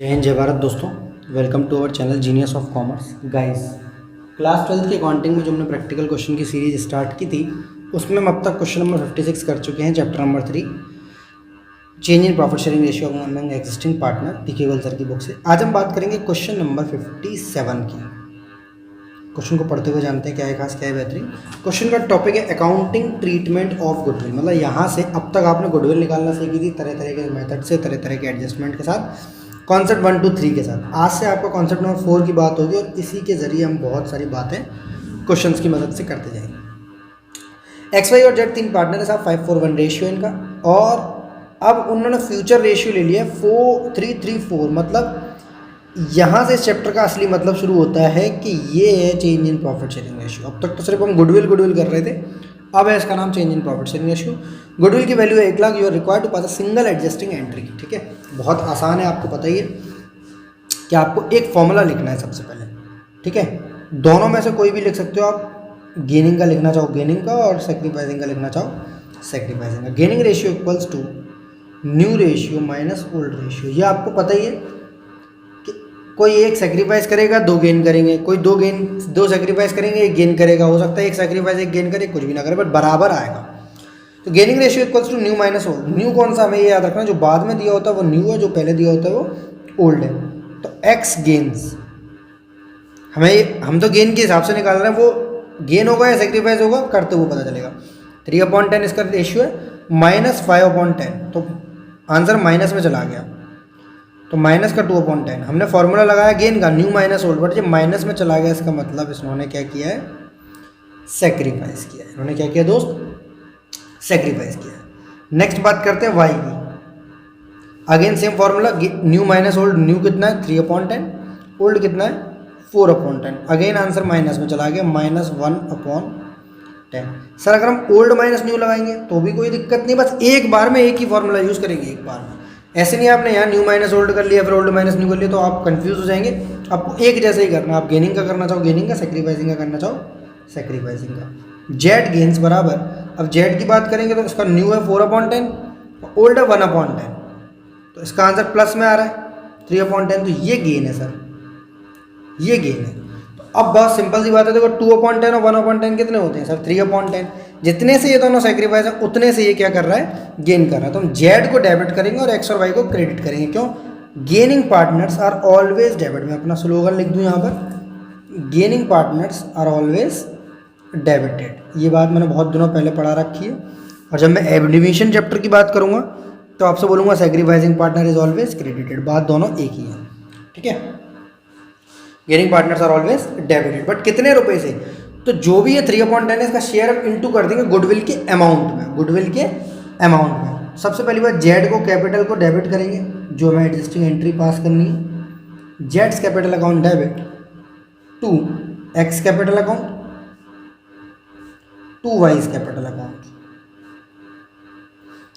जय हिंद जय भारत दोस्तों, welcome to our channel genius of commerce. Guys, class 12th की अकाउंटिंग में जो हमने प्रैक्टिकल क्वेश्चन की सीरीज स्टार्ट की थी उसमें हम अब तक क्वेश्चन नंबर 56 कर चुके हैं। Chapter number 3, change in profit sharing ratio among existing partner, PK Goyal sir की बुक से। आज हम बात करेंगे क्वेश्चन नंबर 57 की। क्वेश्चन को पढ़ते हुए जानते हैं क्या है खास, क्या है बेहतरीन। क्वेश्चन का टॉपिक है अकाउंटिंग ट्रीटमेंट ऑफ गुडविल। मतलब यहाँ से अब तक आपने गुडविल निकालना सीखी थी तरह तरह के मेथड से, तरह तरह के एडजस्टमेंट के साथ, कॉन्सेप्ट 1 2 3 के साथ। आज से आपका कॉन्सेप्ट नंबर 4 की बात होगी और इसी के जरिए हम बहुत सारी बातें क्वेश्चंस की मदद से करते जाएंगे। एक्स वाई और जेड 3 पार्टनर है साहब, 5:4:1 रेशियो इनका। और अब उन्होंने फ्यूचर रेशियो ले लिया 4:3:3:4। मतलब यहाँ से इस चैप्टर का असली मतलब शुरू होता है कि ये है change in profit sharing ratio. अब तक तो सिर्फ हम गुडविल कर रहे थे, अब है इसका नाम change in profit sharing ratio. Goodwill की वैल्यू है 1,00,000। You are required to pass a single adjusting entry. ठीक है, बहुत आसान है, आपको पता ही है कि आपको एक फॉर्मूला लिखना है सबसे पहले। ठीक है, दोनों में से कोई भी लिख सकते हो आप। गेनिंग का लिखना चाहो गेनिंग का, और सेक्रीफाइसिंग का लिखना चाहो सेक्रीफाइसिंग का। Gaining ratio equals to new ratio minus old ratio. ये आपको पता ही है कि कोई एक सेक्रीफाइस करेगा, दो गेन करेंगे, कोई दो सेक्रीफाइस करेंगे, एक गेन करेगा। हो सकता है एक सेक्रीफाइस एक गेन करे, कुछ भी ना करे, बट बराबर आएगा। तो gaining ratio equals to new minus old. New कौन सा, हमें ये याद रखना, जो बाद में दिया होता है वो न्यू है, जो पहले दिया होता है वो ओल्ड है। तो एक्स गेन्स, हम तो गेन के हिसाब से निकाल रहे हैं, वो गेन होगा या सेक्रीफाइस होगा करते हुए पता चलेगा। 3/10 इसका रेशियो है, माइनस 5/10। तो आंसर माइनस में चला गया, तो माइनस का 2/10। हमने फॉर्मूला लगाया गेन का, न्यू माइनस ओल्ड, बट जब माइनस में चला गया इसका मतलब इन्होंने क्या किया है, सेक्रीफाइस किया है। इन्होंने क्या किया दोस्त, सेक्रीफाइस किया है। नेक्स्ट बात करते हैं वाई की। Again same formula, new minus old. New कितना है 3/10, ओल्ड कितना है 4/10। अगेन आंसर माइनस में चला गया, -1/10। सर अगर हम ओल्ड माइनस न्यू लगाएंगे तो भी कोई दिक्कत नहीं, बस एक बार में एक ही फॉर्मूला यूज करेंगे, एक बार में। ऐसे नहीं आपने यहाँ न्यू माइनस ओल्ड कर लिया फिर ओल्ड माइनस न्यू कर लिया तो आप कंफ्यूज हो जाएंगे। आपको एक जैसे ही करना, आप गेनिंग का करना चाहो गेनिंग का, सेक्रीफाइसिंग का करना चाहो सेक्रीफाइसिंग का। जेड गेन्स बराबर, अब जेड की बात करेंगे तो इसका न्यू है 4/10, ओल्ड है 1/10। तो इसका आंसर प्लस में आ रहा है 3/10। तो ये गेन है सर, ये गेन है। तो अब बहुत सिंपल सी बात है, देखो 2/10 और 1/10 कितने होते हैं सर 3/10। जितने से ये दोनों सेक्रीफाइस है उतने से ये क्या कर रहा है, गेन कर रहा है। तो हम जेड को डेबिट करेंगे और एक्स और वाई को क्रेडिट करेंगे। क्यों, gaining partners are always debit. मैं अपना स्लोगन लिख दूं यहाँ पर, gaining partners are always debited. ये बात मैंने बहुत दिनों पहले पढ़ा रखी है। और जब मैं एबनिमेशन चैप्टर की बात करूँगा तो आपसे बोलूँगा sacrificing partner is always credited. बात दोनों एक ही है। ठीक है, gaining partners are always debited, but कितने रुपए से, तो जो भी है 3/10 इसका शेयर हम इंटू कर देंगे गुडविल के अमाउंट में। गुडविल के अमाउंट में सबसे पहली बात जेड को, कैपिटल को डेबिट करेंगे, जो हमें एडजस्टिंग एंट्री पास करनी है। जेड्स capital account debit to X capital account to Y's capital account.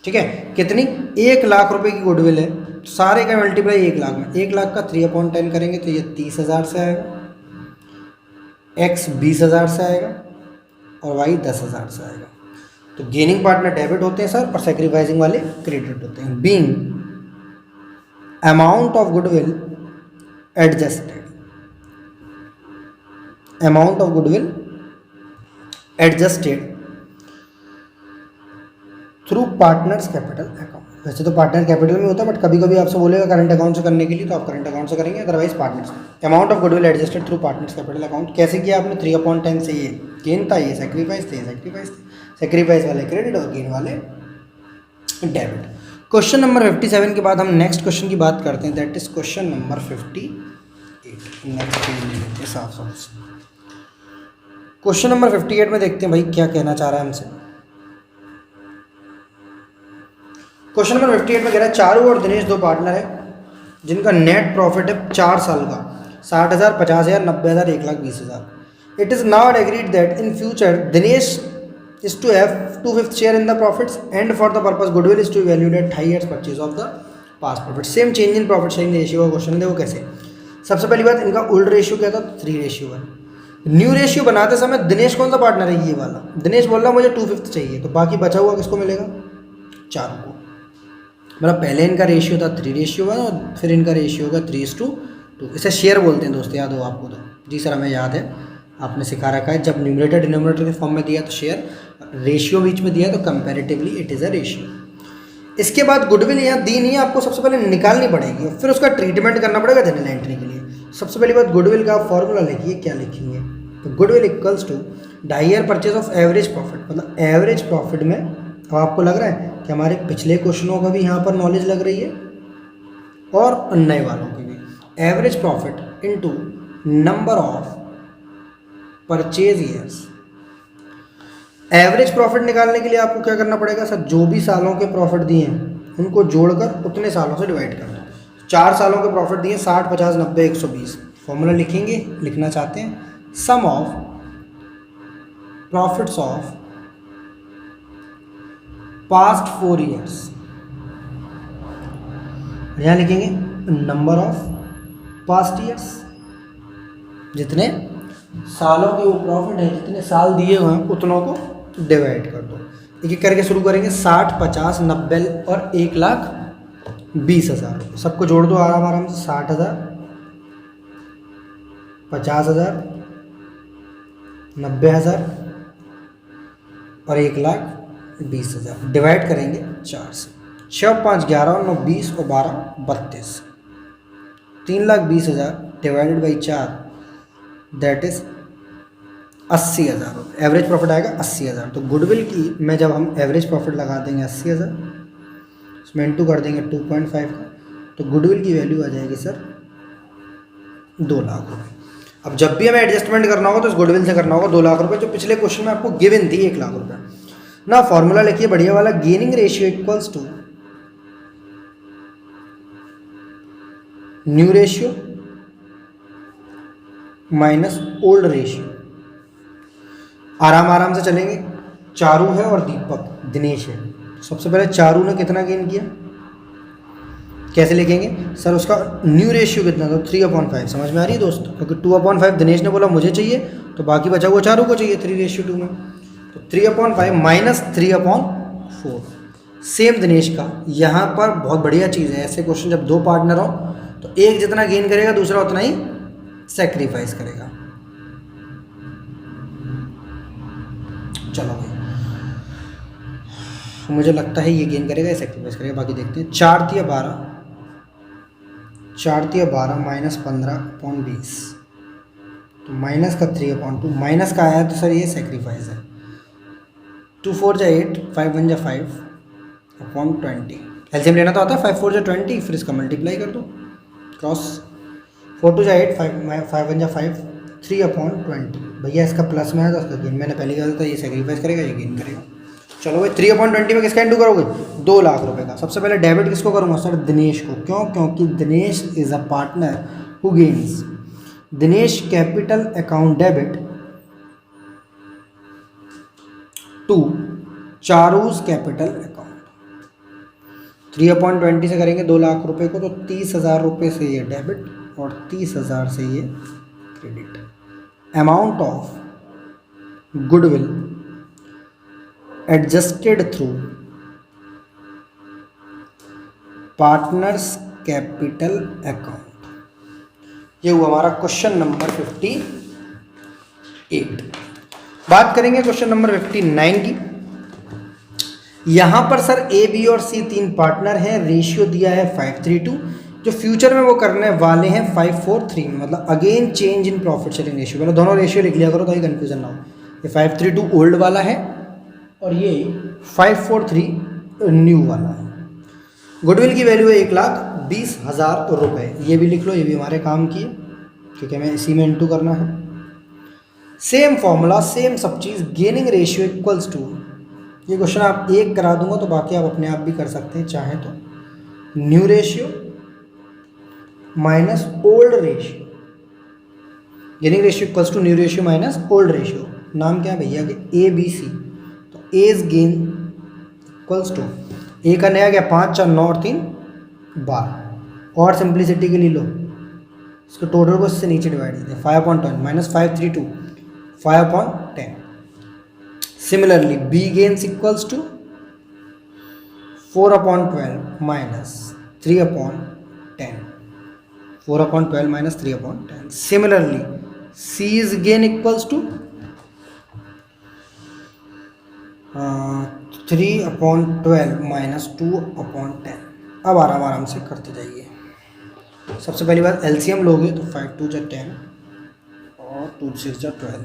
ठीक है, कितनी, 1,00,000 रुपए की गुडविल है, सारे का मल्टीप्लाई 1,00,000 में। 1,00,000 का 3/10 करेंगे तो ये 30,000 से आएगा, एक्स 20,000 से आएगा और वाई 10,000 से आएगा। तो गेनिंग पार्टनर डेबिट होते हैं सर और सेक्रीफाइसिंग वाले क्रेडिट होते हैं। Being amount of goodwill adjusted, amount of goodwill adjusted through partners capital account. वैसे तो पार्टनर कैपिटल में होता है, बट कभी कभी आपसे बोलेगा करंट अकाउंट से करने के लिए, तो आप करंट अकाउंट से करेंगे, otherwise partners. Amount of goodwill adjusted through partners capital account. कैसे किया आपने, 3/10 से ये गेन था, ये सेक्रीफाइस थे, सेक्रीफाइस वाले क्रेडिट और गेन वाले डेबिट। क्वेश्चन नंबर 57 के बाद हम नेक्स्ट क्वेश्चन की बात करते हैं, that is question number 58। Next साफ साफ क्वेश्चन नंबर 58 में देखते हैं भाई क्या कहना चाह रहा है हमसे। क्वेश्चन नंबर 58 में कह रहा है चारू और दिनेश दो पार्टनर है जिनका नेट प्रॉफिट है 4 साल का 60,000, 50,000, 90,000, 1,20,000। It is now agreed that in future Dinesh is to have 2/5 share in the profits and for the purpose goodwill is to valued at high as purchase of the past profit. Same change in profit sharing ratio का question है, देखो कैसे। सबसे पहली बात, इनका old ratio क्या था, 3:1। न्यू रेशियो बनाते समय दिनेश कौन सा पार्टनर है, ये वाला। दिनेश बोल रहा मुझे 2/5 चाहिए, तो बाकी बचा हुआ किसको मिलेगा, चारू को। मतलब पहले इनका रेशियो था 3:1 और फिर इनका रेशियो होगा 3:2। इसे शेयर बोलते हैं दोस्त, याद हो आपको तो। जी सर, हमें याद है, आपने सिखा रखा है। जब न्यूमरेटर डिनोमिनेटर के फॉर्म में दिया तो शेयर, रेशियो बीच में दिया तो comparatively it is a ratio. इसके बाद गुडविल यहाँ दी नहीं है, आपको सबसे पहले निकालनी पड़ेगी और फिर उसका ट्रीटमेंट करना पड़ेगा जनरल एंट्री के लिए। सबसे पहली बात, गुडविल का फॉर्मूला लिखिए, क्या लिखेंगे? तो goodwill equals to dire purchase of average profit. मतलब एवरेज प्रॉफिट में, अब आपको लग रहा है कि हमारे पिछले क्वेश्चनों का भी यहाँ पर नॉलेज लग रही है और नए वालों की भी। Average profit into number of purchase years. Average profit निकालने के लिए आपको क्या करना पड़ेगा सर? जो भी सालों के प्रॉफिट दिए हैं उनको जोड़कर उतने सालों से डिवाइड कर दो। 4 सालों के प्रॉफिट दिए 60, 50, 90, 120। फॉर्मूला लिखेंगे, लिखना चाहते हैं, sum of profits of past 4 years. यहाँ लिखेंगे नंबर ऑफ पास्ट ईयर्स, जितने सालों के वो प्रॉफिट है, जितने साल दिए हुए हैं उतनों को डिवाइड कर दो। एक एक करके शुरू करेंगे। 60, 50, 90 और 1,20,000। सबको जोड़ दो आराम आराम से। 60,000, 50,000, 90,000 और 1,20,000। डिवाइड करेंगे 4 से। 6, 5, 11 और 9, 20 और 12, 32। 3,20,000 डिवाइडेड बाई 4, दैट इज 80,000 रुपये। एवरेज प्रॉफिट आएगा 80,000। तो गुडविल की में जब हम एवरेज प्रॉफिट लगा देंगे 80,000, इसमें इंटू कर देंगे 2.5 का, तो गुडविल की वैल्यू आ जाएगी सर 2 लाख रुपये। अब जब भी हमें एडजस्टमेंट करना होगा तो इस गुडविल से करना होगा 2 लाख रुपये, जो पिछले क्वेश्चन में आपको गिवन थी 1 लाख रुपये ना। फॉर्मूला लिखिए बढ़िया वाला, gaining ratio equals to new ratio minus old ratio. आराम आराम से चलेंगे। चारू है और दीपक, दिनेश है। सबसे पहले चारू ने कितना गेन किया, कैसे लिखेंगे सर? उसका न्यू रेशियो कितना था? 3/5। समझ में आ रही है दोस्त? क्योंकि 2/5 दिनेश ने बोला मुझे चाहिए, तो बाकी बचा हुआ चारू को चाहिए 3:2 में। तो 3/5 माइनस 3/4। सेम दिनेश का यहाँ पर बहुत बढ़िया चीज़ है, ऐसे क्वेश्चन जब 2 पार्टनर हो तो एक जितना गेन करेगा दूसरा उतना ही सेक्रीफाइस करेगा। चलो भाई, मुझे लगता है ये गेन करेगा, ये सेक्रीफाइस करेगा, बाकी देखते हैं। 4×12 माइनस 15/20, तो माइनस का 3/2, माइनस का आया तो सर ये सेक्रीफाइस है। 2×4 = 8, 5×1 = 5/20। एलसीएम लेना तो आता है, 5×4 = 20, फिर इसका मल्टीप्लाई कर दो क्रॉस। 4×2 = 8, 5×1 = 5, 3/20। भैया इसका प्लस में है तो इसका गेन, मैंने पहले कहा था ये सेक्रीफाइस करेगा, ये गेन करेगा। चलो भाई, 3/20 में किसका इंटू करोगे? 2 लाख रुपए का। सबसे पहले डेबिट किसको करूँगा सर? दिनेश को। क्यों? क्योंकि Dinesh is a partner who gains. Dinesh capital account debit to Charu's capital account. 3/20 से करेंगे 2 लाख रुपए को, तो 30,000 रुपये से ये डेबिट और 30,000 से ये credit. Amount of goodwill adjusted through partners capital account. ये हुआ हमारा क्वेश्चन नंबर 58। बात करेंगे क्वेश्चन नंबर 59 की। यहां पर सर ए, बी और सी 3 पार्टनर हैं, रेशियो दिया है 5:3:2। जो फ्यूचर में वो करने वाले हैं 5:4:3 में, मतलब again change in profit sharing ratio. पहले दोनों रेशियो लिख लिया करो ताकि कंफ्यूजन ना हो। ये 5:3:2 ओल्ड वाला है और ये 5:4:3 न्यू वाला है। गुडविल की वैल्यू है 1,20,000 रुपये। ये भी लिख लो, ये भी हमारे काम की है क्योंकि हमें इसी में इंटू करना है। सेम फॉर्मूला, सेम सब चीज़। गेनिंग रेशियो इक्वल्स टू, ये क्वेश्चन आप एक करा दूंगा तो बाकी आप अपने आप भी कर सकते हैं चाहें तो। New ratio minus old ratio. Gaining ratio equals to new ratio minus old ratio. नाम क्या है भैया के? ABC। तो A's gain equals to, A का नया गया 5, 4, 9 और 3 12। और सिंप्लिसिटी के लिए लो इसको टोटल को इससे नीचे डिवाइड करते हैं। 5/10 minus 5/3:2 5/10। Similarly B gains equals to 4/12 minus 3/10, 4/12 minus 3/10. Similarly, C is again equals to 3/12 minus 2/10. अब आराम से करते जाइए. सबसे पहली बात एलसीएम लोगे तो 5 2 जा 10 और 2 6 जा 12.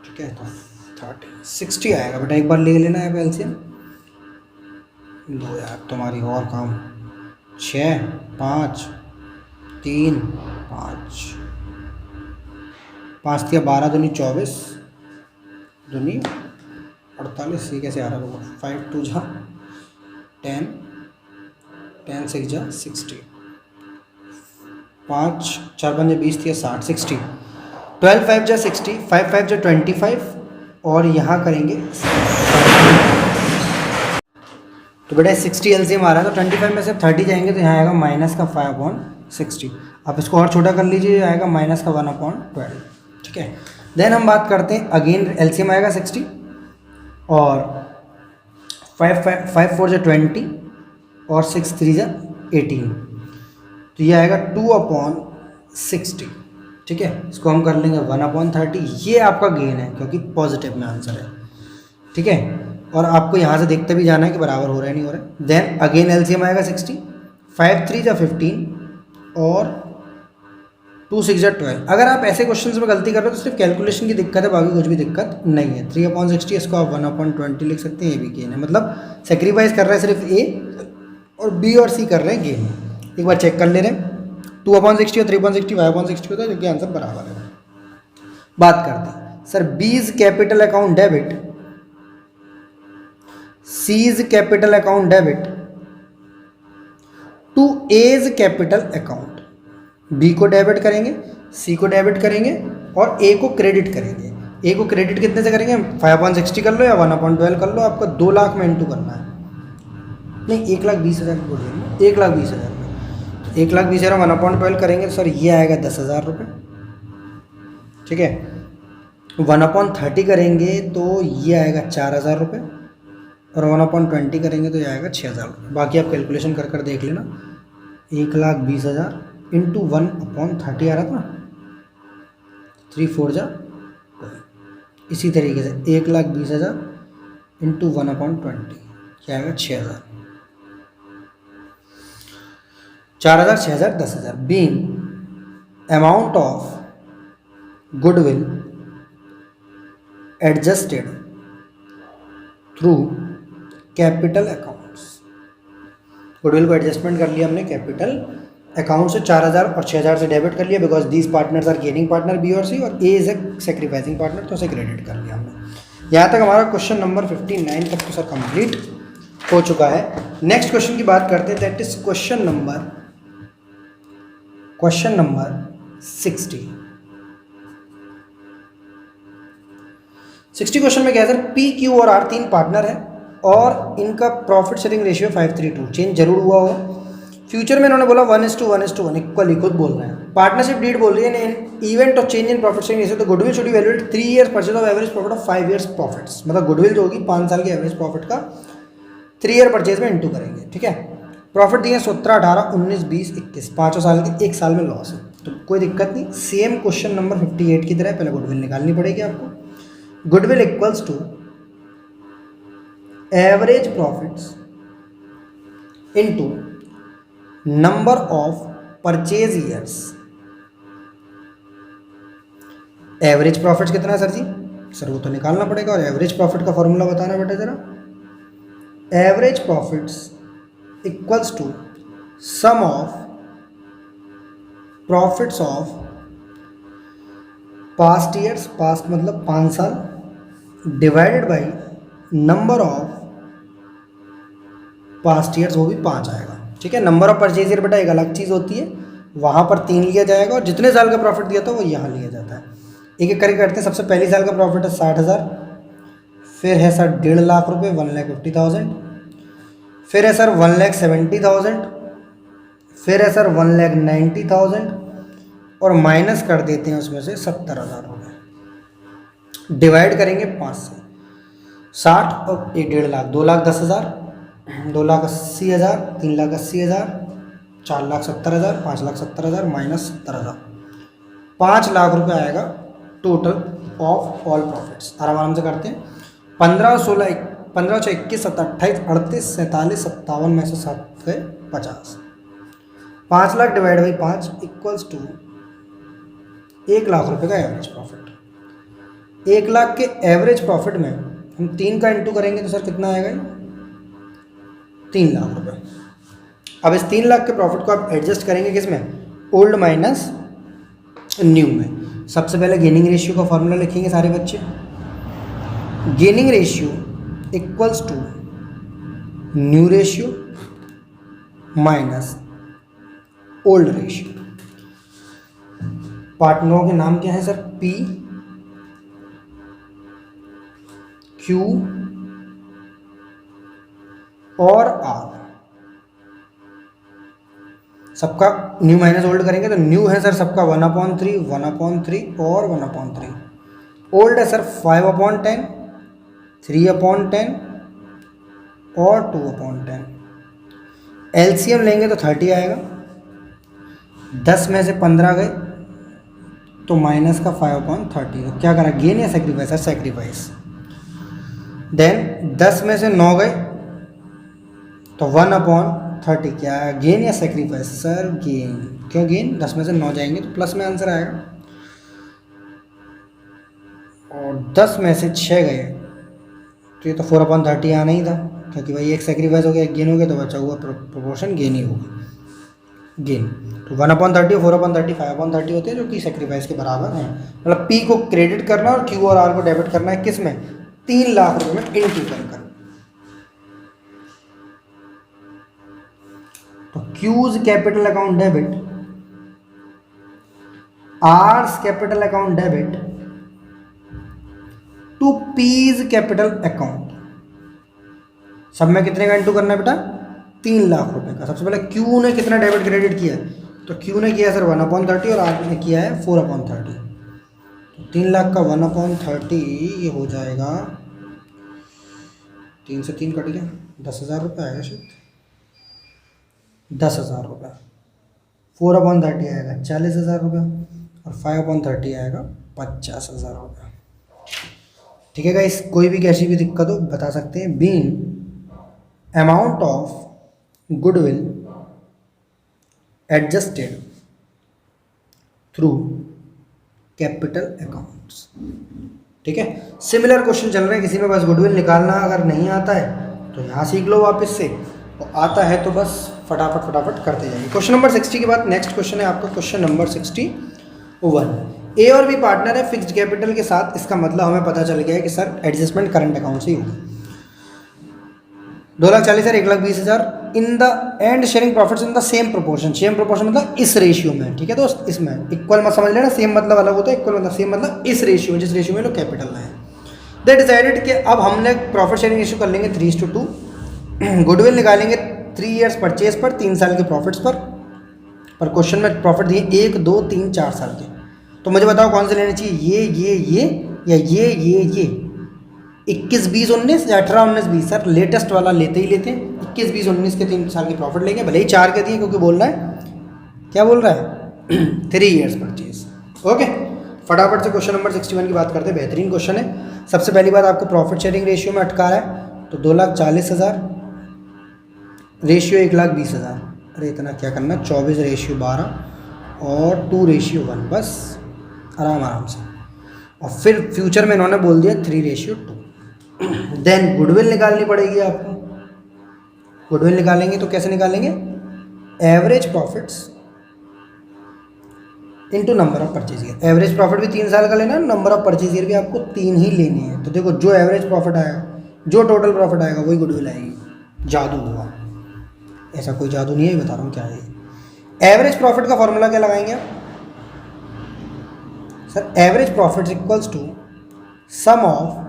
ठीक है, तो 30 60 आएगा बेटा. एक बार ले लेना है एलसीएम. लो यार तुम्हारी और काम. 6 5 3 5 5 दिया 12 दूनी 24 दूनी 48. ये कैसे आ रहा होगा. 5 2 जा 10 10 6 जा 60. 5 4 5 20 दिया 60 60. 12 5 जा 60, 5 5 जा 25 और यहाँ करेंगे. तो बेटा 60 एलसीएम आ रहा है तो 25 में से 30 जाएंगे तो यहाँ आएगा माइनस का 5/60. आप इसको और छोटा कर लीजिए, आएगा माइनस का 1/12. ठीक है. देन हम बात करते हैं अगेन एलसीएम आएगा 60 और 5 4 जा 20 और 6 3 जा 18. तो ये आएगा 2/60. ठीक है, इसको हम कर लेंगे 1/30. ये आपका गेन है क्योंकि पॉजिटिव में आंसर है. ठीक है, और आपको यहाँ से देखते भी जाना है कि बराबर हो रहा है नहीं हो रहा है. देन अगेन एलसीएम आएगा 60, 5 3 जा 15 और 2 6 जा 12. अगर आप ऐसे क्वेश्चंस में गलती कर रहे हो तो सिर्फ कैलकुलेशन की दिक्कत है, बाकी कुछ भी दिक्कत नहीं है. 3/60 इसको आप 1/20 लिख सकते हैं. ये भी गेन है, मतलब सेक्रीफाइस कर रहा है सिर्फ ए और बी और सी कर रहे हैं गेन. एक बार चेक कर ले रहे हैं. 2/60 और 3/60 5/60 होता है, जो कि आंसर बराबर है. बात करते हैं sir B's capital account debit, C's capital account debit to A's capital account. B को डेबिट करेंगे, सी को डेबिट करेंगे और ए को क्रेडिट करेंगे. ए को क्रेडिट कितने से करेंगे. 5/60 कर लो या 1/12 कर लो. आपको 2 लाख में इंटू करना है. नहीं 1,20,000 बोल रहे हैं. 1,20,000 में 1,20,000 1/12 करेंगे सर ये आएगा 10,000 रुपये. ठीक है, 1/30 करेंगे तो ये आएगा 4,000 रुपये और 1/20 करेंगे तो ये आएगा 6,000 रुपये. बाकी आप कैलकुलेशन कर कर देख लेना. 1,20,000 इंटू 1/30 आ रहा था 3 4 जा 12. इसी तरीके से 1,20,000 इंटू 1/20 क्या आएगा 6,000. 4,000 6,000 10,000. Being amount of goodwill adjusted through capital accounts. Goodwill को एडजस्टमेंट कर लिया हमने कैपिटल अकाउंट से. 4,000 और 6,000 से डेबिट कर लिया because these partners are gaining partner B और सी और A is a sacrificing partner, तो उसे क्रेडिट कर लिया हमने. यहाँ तक हमारा क्वेश्चन नंबर 59 तक तो सर कंप्लीट हो चुका है. नेक्स्ट क्वेश्चन की बात करते हैं, that is question number 60. 60 question में क्या है सर, पी क्यू और आर 3 पार्टनर है और इनका प्रॉफिट शेयरिंग रेशियो 5:3:2. चेंज जरूर हुआ होगा. फ्यूचर में इन्होंने बोला 1:1:1 इक्वली, खुद बोल रहे हैं. पार्टनरशिप डीड बोल रही है event of change in profit sharing ratio. तो goodwill should be valuated 3 years purchase of average profit of 5 years profits. मतलब गुडविल जो होगी 5 साल के एवरेज प्रॉफिट का 3 year परचेज में इंटू करेंगे. ठीक है, प्रॉफिट दिए 17 18 19 20 21 5 साल के, 1 साल में लॉस है तो कोई दिक्कत नहीं. सेम क्वेश्चन नंबर 58 की तरह पहले गुडविल निकालनी पड़ेगी आपको. Goodwill equals to average profits into number of purchase years. Average profits कितना है सर जी. सर वो तो निकालना पड़ेगा और एवरेज प्रॉफिट का फॉर्मूला बताना बेटा जरा. Average profits equals to sum of profits of past years, past मतलब 5 साल, divided by number of past years, वो भी 5 आएगा. ठीक है, नंबर ऑफ परचेज ईयर बेटा एक अलग चीज़ होती है, वहाँ पर 3 लिया जाएगा और जितने साल का प्रॉफिट दिया था वो यहाँ लिया जाता है. एक एक करके करते हैं. सबसे पहली साल का प्रॉफिट है 60,000, फिर है सर 1.5 लाख रुपये 1,50,000, फिर है सर 1,70,000, फिर है सर 1,90,000 और माइनस कर देते हैं उसमें से 70,000 रुपये. डिवाइड करेंगे 5 से. 60 और 1.5 लाख 2,10,000 2,80,000, 3,80,000, 4,70,000, 5,70,000 माइनस 70,000, 5 लाख रुपए आएगा टोटल ऑफ ऑल प्रॉफिट्स। आराम से करते हैं। 15, 16, 15, 6, 21, 27, 28, 38, 47, 57 में से 7 गए 50। 5 lakh divide by 5 equals to 1 lakh रुपए का एवरेज प्रॉफिट। 1 लाख के एवरेज प्रॉफिट में हम 3 का इंटू करेंगे तो सर कितना आएगा? 3 लाख रुपए। अब इस 3 लाख के प्रॉफिट को आप एडजस्ट करेंगे किस में? ओल्ड माइनस न्यू में। सबसे पहले गेनिंग रेशियो का फॉर्मूला लिखेंगे सारे बच्चे। Gaining ratio equals to new ratio minus old ratio. पार्टनरों के नाम क्या है सर? पी, क्यू और आर। सबका न्यू माइनस ओल्ड करेंगे तो न्यू है सर सबका 1/3, 1/3 और 1/3। ओल्ड है सर 5/10, 3/10 और 2/10। एलसीएम लेंगे तो 30 आएगा। 10 में से 15 गए तो माइनस का 5/30। तो क्या करा? गेन या सेक्रीफाइस? Sir sacrifice. देन 10 में से 9 गए तो 1/30 क्या है? गेन या सेक्रीफाइस? Sir gain. क्यों गेन? 10 में से 9 जाएंगे तो प्लस में आंसर आएगा। और 10 में से 6 गए तो ये तो 4/30 आना ही था, क्योंकि भाई एक सेक्रीफाइस हो गया, एक गेन हो गया, तो बचा हुआ प्रोपोर्शन गेन ही होगा। गेन तो 1/30, 4/30, 5/30 होते हैं जो कि सेक्रीफाइस के बराबर हैं। मतलब पी को क्रेडिट करना और क्यू और आर को डेबिट करना है किस में? 3 लाख रुपए में इंटू कर। तो Q's capital account debit, R's capital account debit to P's capital account. सब में कितने का इंटू करना है बेटा? 3 लाख रुपए का। सबसे पहले क्यू ने कितना डेबिट क्रेडिट किया? तो क्यू ने किया सर 1/30 और आर ने किया है 4/30। तो 3 लाख का 1/30 ये हो जाएगा, 3 से 3 कट गया, 10,000 रुपये आएगा शायद। 10,000 रुपये। 4/30 आएगा 40,000 रुपये और 5/30 आएगा 50,000 रुपये। ठीक है गाइस, कोई भी कैसी भी दिक्कत हो बता सकते हैं। Being amount of goodwill adjusted through capital accounts. ठीक है, सिमिलर क्वेश्चन चल रहे हैं। किसी में बस गुडविल निकालना अगर नहीं आता है तो यहाँ सीख लो वापस से, और आता है तो बस फटाफट करते जाइए। क्वेश्चन नंबर 60 के बाद नेक्स्ट क्वेश्चन है आपका क्वेश्चन नंबर 61। ए और बी पार्टनर है फिक्स्ड कैपिटल के साथ। इसका मतलब हमें पता चल गया है कि सर एडजस्टमेंट करंट अकाउंट से ही होगी। 2,40,000, 1,20,000 in the end sharing profits in the same proportion. Same proportion मतलब इस रेशियो में। ठीक है दोस्त, इसमें इक्वल मत समझ लेना, सेम मतलब अलग होता है, इक्वल मतलब सेम मतलब इस रेशियो में, जिस रेशियो में लोग कैपिटल है। दे डिसाइडेड कि अब हमने प्रॉफिट शेयरिंग रेशियो कर लेंगे 3:2। गुडविल निकालेंगे 3 ईयर्स परचेज पर, 3 साल के प्रॉफिट्स पर क्वेश्चन में प्रॉफिट दिए 1, 2, 3, 4 साल के। तो मुझे बताओ कौन से लेने चाहिए, ये या ये 21, 20, 19 या 18, 19, 20। सर लेटेस्ट वाला लेते ही लेते हैं। 21, 20, 19 के 3 साल के प्रॉफिट लेंगे, भले ही 4 के दिए, क्योंकि बोल रहा है, क्या बोल रहा है 3 ईयर्स परचेज। ओके, फटाफट से क्वेश्चन नंबर 61 की बात करते हैं। बेहतरीन क्वेश्चन है। सबसे पहली बात, आपको प्रॉफिट शेयरिंग रेशियो में अटका रहा है तो 2,40,000 रेशियो 1,20,000। अरे इतना क्या करना, 24:12 और 2:1, बस आराम से। और फिर फ्यूचर में इन्होंने बोल दिया 3:2। देन गुडविल निकालनी पड़ेगी आपको। गुडविल निकालेंगे तो कैसे निकालेंगे? Average profits into number of purchase year. Average profit भी 3 साल का लेना है, नंबर ऑफ परचेज ईयर भी आपको 3 ही लेनी है। तो देखो, जो एवरेज प्रॉफिट आएगा, जो टोटल प्रॉफिट आएगा, वही गुडविल आएगी। जादू हुआ, ऐसा कोई जादू नहीं है, बता रहा हूँ क्या है। एवरेज प्रॉफिट का फॉर्मूला क्या लगाएंगे आप? Sir average profit equals to sum of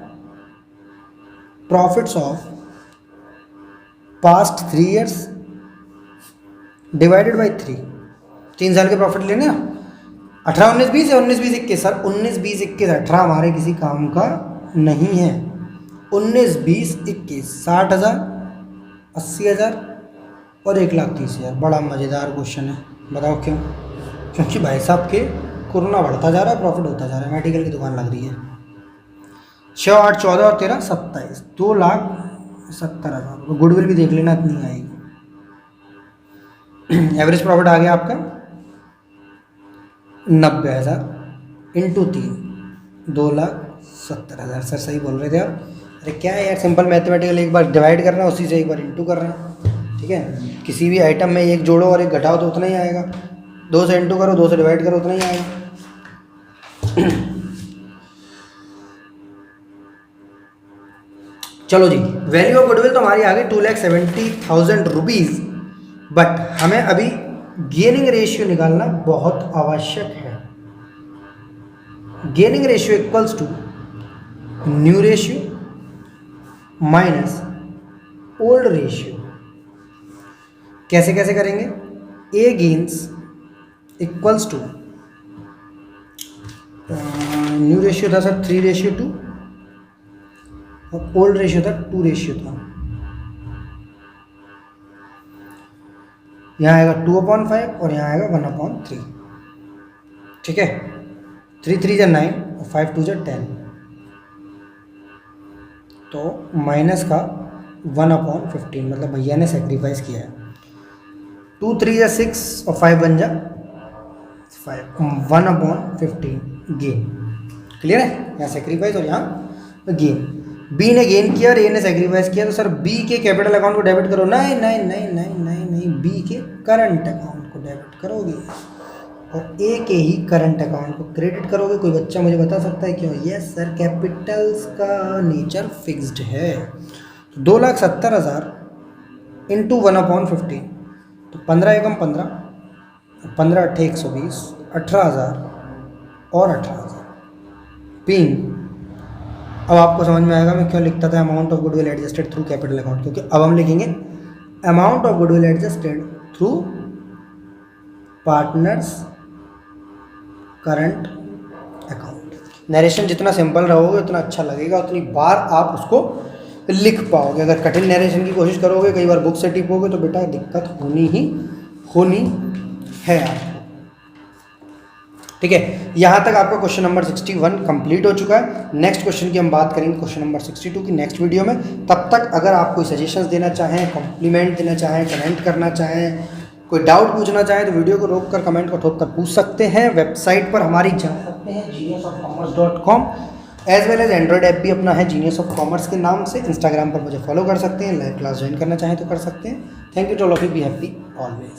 profits of past 3 years divided by 3। 3 साल के प्रॉफिट लेने 18, 19, 20 या 19, 20, 21। सर 19, 20, 21, 18 हमारे किसी काम का नहीं है। 19, 20, 21 60,000 80,000 और 1,30,000। बड़ा मज़ेदार क्वेश्चन है, बताओ क्यों? क्योंकि भाई साहब के कोरोना बढ़ता जा रहा है, प्रॉफिट होता जा रहा है, मेडिकल की दुकान लग रही है। 6, 8, 14 और 13, 27, 2,70,000। गुडविल भी देख लेना, इतनी आएगी। एवरेज प्रॉफिट आ गया आपका 90,000 इंटू 3, 2,70,000। सर सही बोल रहे थे आप। अरे क्या है यार, सिंपल मैथमेटिकल, एक बार डिवाइड करना है, उसी से एक बार इंटू करना है, ठीक है। किसी भी आइटम में एक जोड़ो और एक घटाओ तो उतना ही आएगा, 2 से इंटू करो, 2 से डिवाइड करो, उतना ही आएगा। चलो जी, वैल्यू ऑफ गुडविल तो हमारी आ गई 2,70,000 रुपीज़। बट हमें अभी गेनिंग रेशियो निकालना बहुत आवश्यक है। Gaining ratio equals to new ratio minus old ratio. कैसे कैसे करेंगे? A gains equals to new ratio था सर 3:2 और ओल्ड रेशियो था 2:, था। यहाँ आएगा 2/5 और यहाँ आएगा 1/3, ठीक है। 3 3 9 और 5 2 10, तो माइनस का 1/15, मतलब भैया ने सेक्रीफाइस किया है। 2 3 6 और 5 बन जा 5, 1/15 गेन। क्लियर है? यहाँ सेक्रीफाइस और यहाँ गेन। बी ने गेन किया और ए ने सेक्रीफाइस किया, तो सर बी के कैपिटल अकाउंट को डेबिट करो। नहीं नहीं नहीं नहीं नहीं नहीं, बी के करंट अकाउंट को डेबिट करोगे और ए के ही करंट अकाउंट को क्रेडिट करोगे। कोई बच्चा मुझे बता सकता है क्यों? यस सर, कैपिटल्स का नेचर फिक्स्ड है। तो 2,70,000 इंटू 1/15, तो 15 एकम 15, 15 8 120, 18,000 और 18,000 पिन। अब आपको समझ में आएगा मैं क्यों लिखता था amount of goodwill adjusted through capital account, क्योंकि अब हम लिखेंगे amount of goodwill adjusted through partners current account. Narration जितना सिंपल रहोगे उतना अच्छा लगेगा, उतनी बार आप उसको लिख पाओगे। अगर कठिन नरेशन की कोशिश करोगे, कई बार बुक से टिपोगे, तो बेटा दिक्कत होनी है आपको, ठीक है। यहाँ तक आपका क्वेश्चन नंबर 61 कंप्लीट हो चुका है। नेक्स्ट क्वेश्चन की हम बात करेंगे क्वेश्चन नंबर 62 की नेक्स्ट वीडियो में। तब तक अगर आप कोई सजेशंस देना चाहें, कॉम्प्लीमेंट देना चाहें, कमेंट करना चाहें, कोई डाउट पूछना चाहें, तो वीडियो को रोक कर कमेंट को ठोक कर पूछ सकते हैं। वेबसाइट पर हमारी जा सकते हैं geniusofcommerce.com, as well as Android app भी अपना है जीनियस ऑफ कॉमर्स के नाम से। इंस्टाग्राम पर मुझे फॉलो कर सकते हैं, लाइव क्लास ज्वाइन करना चाहें तो कर सकते हैं। Thank you to all of you, be happy always.